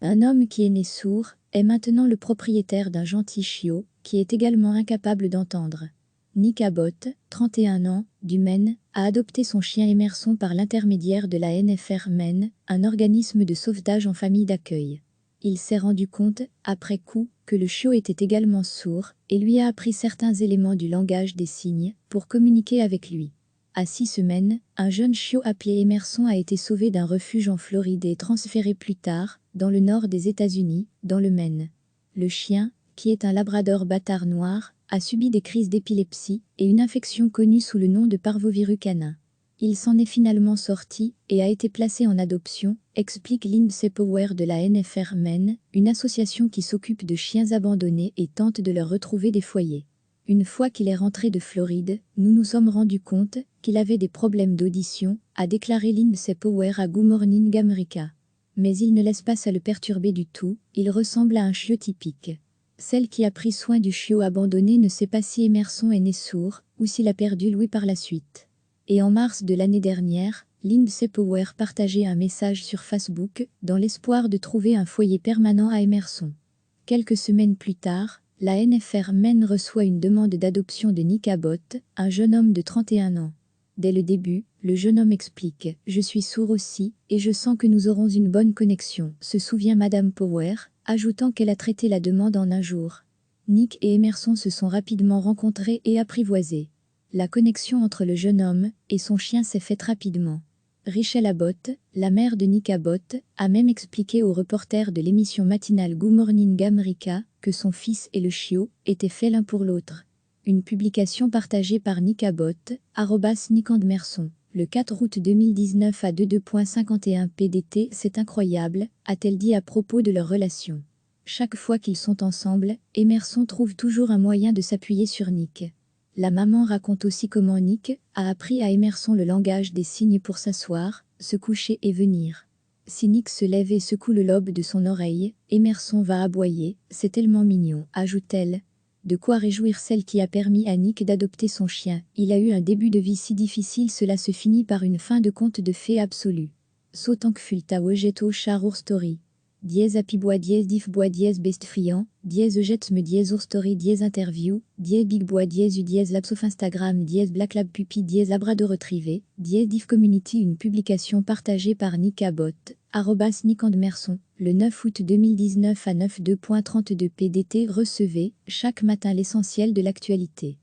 Un homme qui est né sourd est maintenant le propriétaire d'un gentil chiot qui est également incapable d'entendre. Nick Abbott, 31 ans, du Maine, a adopté son chien Emerson par l'intermédiaire de la NFR Maine, un organisme de sauvetage en famille d'accueil. Il s'est rendu compte, après coup, que le chiot était également sourd et lui a appris certains éléments du langage des signes pour communiquer avec lui. À 6 semaines, un jeune chiot appelé Emerson a été sauvé d'un refuge en Floride et transféré plus tard, dans le nord des États-Unis, dans le Maine. Le chien, qui est un labrador bâtard noir, a subi des crises d'épilepsie et une infection connue sous le nom de parvovirus canin. Il s'en est finalement sorti et a été placé en adoption, explique Lindsay Power de la NFR Maine, une association qui s'occupe de chiens abandonnés et tente de leur retrouver des foyers. Une fois qu'il est rentré de Floride, nous nous sommes rendus compte qu'il avait des problèmes d'audition, a déclaré Lindsay Power à Good Morning America. Mais il ne laisse pas ça le perturber du tout, il ressemble à un chiot typique. Celle qui a pris soin du chiot abandonné ne sait pas si Emerson est né sourd ou s'il a perdu l'ouïe par la suite. Et en mars de l'année dernière, Lindsay Power partageait un message sur Facebook dans l'espoir de trouver un foyer permanent à Emerson. Quelques semaines plus tard, la NFR Maine reçoit une demande d'adoption de Nick Abbott, un jeune homme de 31 ans. Dès le début, le jeune homme explique « Je suis sourd aussi, et je sens que nous aurons une bonne connexion », se souvient Madame Power, ajoutant qu'elle a traité la demande en un jour. Nick et Emerson se sont rapidement rencontrés et apprivoisés. La connexion entre le jeune homme et son chien s'est faite rapidement. Richelle Abbott, la mère de Nick Abbott, a même expliqué aux reporters de l'émission matinale Good Morning America que son fils et le chiot étaient faits l'un pour l'autre. Une publication partagée par Nick Abbott, @NickandMerson, le 4 août 2019 à 22.51 PDT. C'est incroyable, a-t-elle dit à propos de leur relation. Chaque fois qu'ils sont ensemble, Emerson trouve toujours un moyen de s'appuyer sur Nick. La maman raconte aussi comment Nick a appris à Emerson le langage des signes pour s'asseoir, se coucher et venir. Si Nick se lève et secoue le lobe de son oreille, Emerson va aboyer, c'est tellement mignon, ajoute-t-elle. De quoi réjouir celle qui a permis à Nick d'adopter son chien. Il a eu un début de vie si difficile, cela se finit par une fin de conte de fées absolue. Sotankfulta Wegeto Char Story. Dièse Apibois dièse Diffbois dièse Best Friand, dièse Jetsme dièse Story dièse Interview, dièse Big Bois dièse U dièse Labs of Instagram dièse Black Lab Puppy dièse Labrador Retrievé, dièse Diff Community. Une publication partagée par Nick Abbott, @NickandMerson, le 9 août 2019 à 9:02.32 PDT. Recevez, chaque matin l'essentiel de l'actualité.